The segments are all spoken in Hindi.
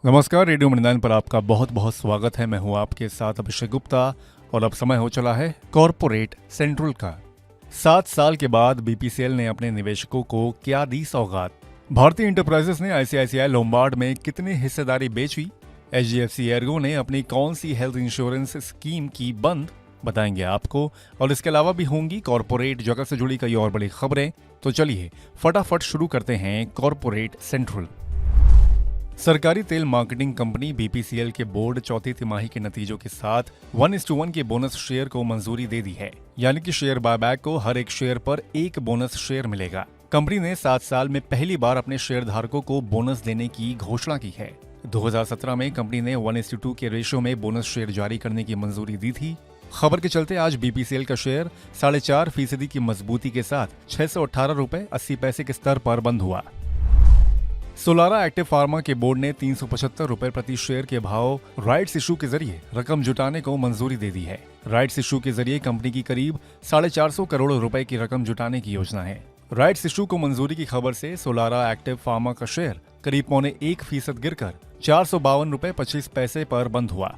नमस्कार, रेडियो मृदान पर आपका बहुत बहुत स्वागत है। मैं हूं आपके साथ अभिषेक गुप्ता और अब समय हो चला है कॉर्पोरेट सेंट्रल का। 7 साल के बाद बीपीसीएल ने अपने निवेशकों को क्या दी सौगात? भारतीय इंटरप्राइजेस ने आईसीआईसीआई लोम्बार्ड में कितनी हिस्सेदारी बेची? एचडीएफसी एर्गो ने अपनी कौन सी हेल्थ इंश्योरेंस स्कीम की बंद? बताएंगे आपको। और इसके अलावा भी होंगी कॉर्पोरेट जगत से जुड़ी कई और बड़ी खबरें। तो चलिए फटाफट शुरू करते हैं कॉर्पोरेट सेंट्रल। सरकारी तेल मार्केटिंग कंपनी बीपीसीएल के बोर्ड चौथी तिमाही के नतीजों के साथ 1:1 के बोनस शेयर को मंजूरी दे दी है। यानी कि शेयर बायबैक को हर एक शेयर पर एक बोनस शेयर मिलेगा। कंपनी ने 7 साल में पहली बार अपने शेयर धारकों को बोनस देने की घोषणा की है। 2017 में कंपनी ने 1:2 के रेशियो में बोनस शेयर जारी करने की मंजूरी दी थी। खबर के चलते आज बीपीसीएल का शेयर 4.5% की मजबूती के साथ 618 रुपए 80 पैसे के स्तर पर बंद हुआ। सोलारा एक्टिव फार्मा के बोर्ड ने 375 रुपए प्रति शेयर के भाव राइट्स इशू के जरिए रकम जुटाने को मंजूरी दे दी है। राइट्स इशू के जरिए कंपनी की करीब 450 करोड़ रुपए की रकम जुटाने की योजना है। राइट्स इशू को मंजूरी की खबर से सोलारा एक्टिव फार्मा का शेयर करीब 0.25% गिरकर 452 रुपए 25 पैसे पर बंद हुआ।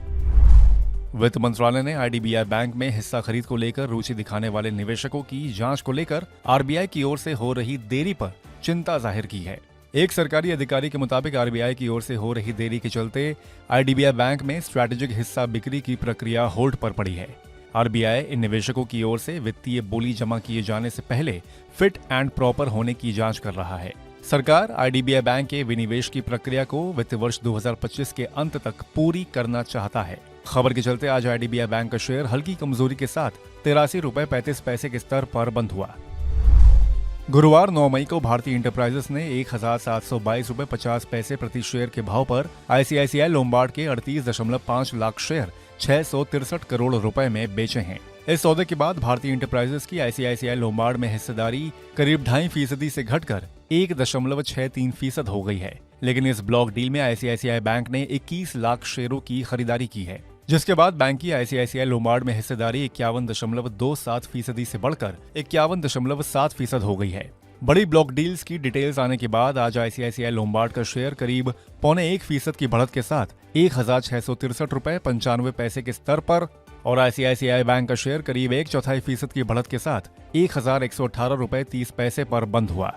वित्त मंत्रालय ने आईडीबीआई बैंक में हिस्सा खरीद को लेकर रुचि दिखाने वाले निवेशकों की जांच को लेकर आरबीआई की ओर से हो रही देरी पर चिंता जाहिर की है। एक सरकारी अधिकारी के मुताबिक आरबीआई की ओर से हो रही देरी के चलते आईडीबीआई बैंक में स्ट्रैटेजिक हिस्सा बिक्री की प्रक्रिया होल्ड पर पड़ी है। आरबीआई इन निवेशकों की ओर से वित्तीय बोली जमा किए जाने से पहले फिट एंड प्रॉपर होने की जांच कर रहा है। सरकार आईडीबीआई बैंक के विनिवेश की प्रक्रिया को वित्त वर्ष 2025 के अंत तक पूरी करना चाहता है। खबर के चलते आज आईडीबीआई बैंक का शेयर हल्की कमजोरी के साथ 83 रुपए 35 पैसे के स्तर पर बंद हुआ। गुरुवार 9 मई को भारतीय इंटरप्राइजेस ने 1722 रुपए 50 पैसे प्रति शेयर के भाव पर आईसीआईसीआई लोम्बार्ड के 38.5 लाख शेयर 663 करोड़ रुपए में बेचे हैं। इस सौदे के बाद भारतीय इंटरप्राइजेस की आईसीआईसीआई लोम्बार्ड में हिस्सेदारी करीब 2.5% से घटकर 1.63% हो गई है। लेकिन इस ब्लॉक डील में आईसीआईसीआई बैंक ने 21 लाख शेयरों की खरीदारी की है, जिसके बाद बैंक की आईसीआईसीआई लोम्बार्ड में हिस्सेदारी 51.27% से बढ़कर 51.7% हो गई है। बड़ी ब्लॉक डील्स की डिटेल्स आने के बाद आज आईसीआईसीआई लोम्बार्ड का शेयर करीब 0.25% की बढ़त के साथ 1663 रुपए 95 पैसे के स्तर पर और आईसीआईसीआई बैंक का शेयर करीब 1/4% की बढ़त के साथ 1118 रुपए 30 पैसे पर बंद हुआ।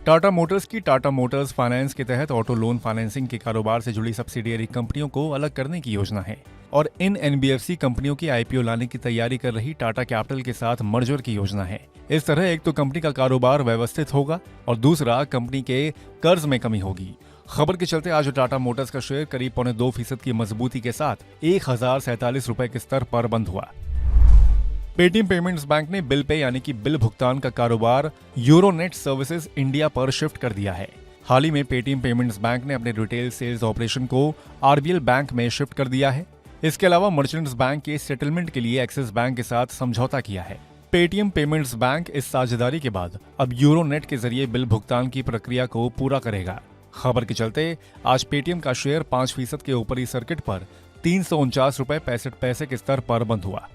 टाटा मोटर्स की टाटा मोटर्स फाइनेंस के तहत ऑटो लोन फाइनेंसिंग के कारोबार से जुड़ी सब्सिडियरी कंपनियों को अलग करने की योजना है और इन एनबीएफसी कंपनियों की आईपीओ लाने की तैयारी कर रही टाटा कैपिटल के साथ मर्जर की योजना है। इस तरह एक तो कंपनी का कारोबार व्यवस्थित होगा और दूसरा कंपनी के कर्ज में कमी होगी। खबर के चलते आज टाटा मोटर्स का शेयर करीब 0.2% की मजबूती के साथ 1047 रुपए के स्तर पर बंद हुआ। पेटीएम पेमेंट्स बैंक ने बिल पे यानी कि बिल भुगतान का कारोबार यूरोनेट सर्विसेज इंडिया पर शिफ्ट कर दिया है। हाल ही में पेटीएम पेमेंट्स बैंक ने अपने रिटेल सेल्स ऑपरेशन को आरबीएल बैंक में शिफ्ट कर दिया है। इसके अलावा मर्चेंट्स बैंक के सेटलमेंट के लिए एक्सिस बैंक के साथ समझौता किया है। पेटीएम पेमेंट्स बैंक इस साझेदारी के बाद अब यूरोनेट के जरिए बिल भुगतान की प्रक्रिया को पूरा करेगा। खबर के चलते आज पेटीएम का शेयर 5% के ऊपरी सर्किट पर 349 रुपए 65 पैसे के स्तर पर बंद हुआ।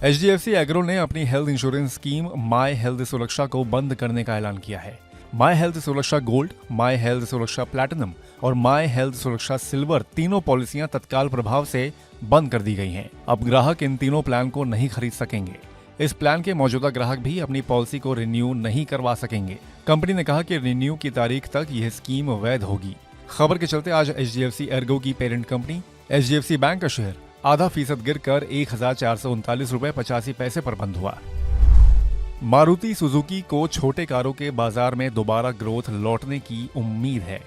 एचडीएफसी एग्रो ने अपनी health insurance scheme my health सुरक्षा को बंद करने का ऐलान किया है। माई हेल्थ सुरक्षा गोल्ड, माई हेल्थ सुरक्षा प्लैटिनम और माई हेल्थ सुरक्षा सिल्वर तीनों पॉलिसियां तत्काल प्रभाव से बंद कर दी गई हैं। अब ग्राहक इन तीनों प्लान को नहीं खरीद सकेंगे। इस प्लान के मौजूदा ग्राहक भी अपनी पॉलिसी को रिन्यू नहीं करवा सकेंगे। कंपनी ने कहा कि रिन्यू की तारीख तक यह स्कीम वैध होगी। खबर के चलते आज एचडीएफसी एर्गो की पेरेंट कंपनी एचडीएफसी बैंक का शेयर 0.5% गिरकर 1439 रुपए 85 पैसे पर बंद हुआ। मारुति सुजुकी को छोटे कारों के बाजार में दोबारा ग्रोथ लौटने की उम्मीद है।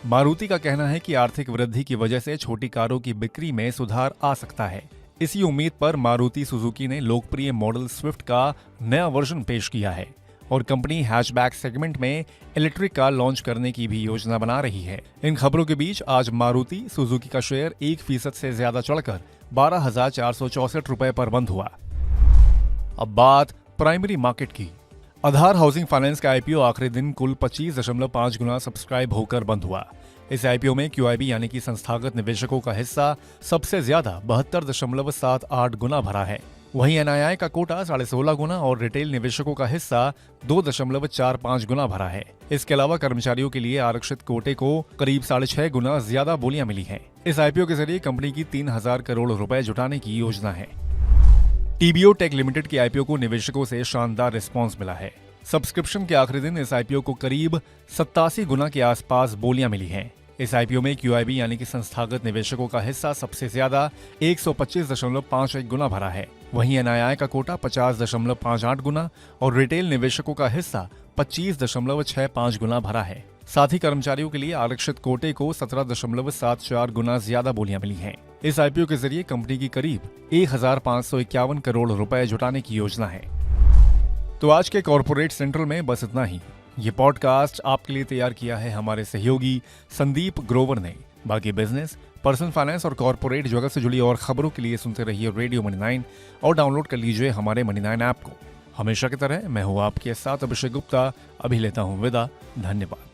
मारुति का कहना है कि आर्थिक वृद्धि की वजह से छोटी कारों की बिक्री में सुधार आ सकता है। इसी उम्मीद पर मारुति सुजुकी ने लोकप्रिय मॉडल स्विफ्ट का नया वर्जन पेश किया है और कंपनी हैचबैक सेगमेंट में इलेक्ट्रिक कार लॉन्च करने की भी योजना बना रही है। इन खबरों के बीच आज मारुति सुजुकी का शेयर 1% से ज्यादा चढ़कर 12,464 रुपए पर बंद हुआ। अब बात प्राइमरी मार्केट की। आधार हाउसिंग फाइनेंस का आईपीओ आखिरी दिन कुल 25.5 गुना सब्सक्राइब होकर बंद हुआ। इस आईपीओ में क्यूआईबी यानी कि संस्थागत निवेशकों का हिस्सा सबसे ज्यादा 72.78 गुना भरा है। वहीं एनआईआई का कोटा 16.5 गुना और रिटेल निवेशकों का हिस्सा 2.45 गुना भरा है। इसके अलावा कर्मचारियों के लिए आरक्षित कोटे को करीब 6.5 गुना ज्यादा बोलियां मिली हैं। इस आईपीओ के जरिए कंपनी की 3,000 करोड़ रुपए जुटाने की योजना है। टीबीओ टेक लिमिटेड के आईपीओ को निवेशकों से शानदार रिस्पांस मिला है। सब्सक्रिप्शन के आखिरी दिन इस आईपीओ को करीब 87 गुना के आसपास बोलियां मिली हैं। इस आईपीओ में क्यूआईबी यानी कि संस्थागत निवेशकों का हिस्सा सबसे ज्यादा 125.51 गुना भरा है। वहीं एनआईआई का कोटा 50.58 गुना और रिटेल निवेशकों का हिस्सा 25.65 गुना भरा है। साथ ही कर्मचारियों के लिए आरक्षित कोटे को 17.74 गुना ज्यादा बोलियां मिली हैं। इस आईपीओ के जरिए कंपनी की करीब 1,551 करोड़ रुपए जुटाने की योजना है। तो आज के कॉर्पोरेट सेंट्रल में बस इतना ही। ये पॉडकास्ट आपके लिए तैयार किया है हमारे सहयोगी संदीप ग्रोवर ने। बाकी बिजनेस, पर्सनल फाइनेंस और कॉर्पोरेट जगत से जुड़ी और खबरों के लिए सुनते रहिए रेडियो मनी 9 और डाउनलोड कर लीजिए हमारे मनी 9 ऐप को। हमेशा की तरह मैं हूँ आपके साथ अभिषेक गुप्ता। अभी लेता हूँ विदा। धन्यवाद।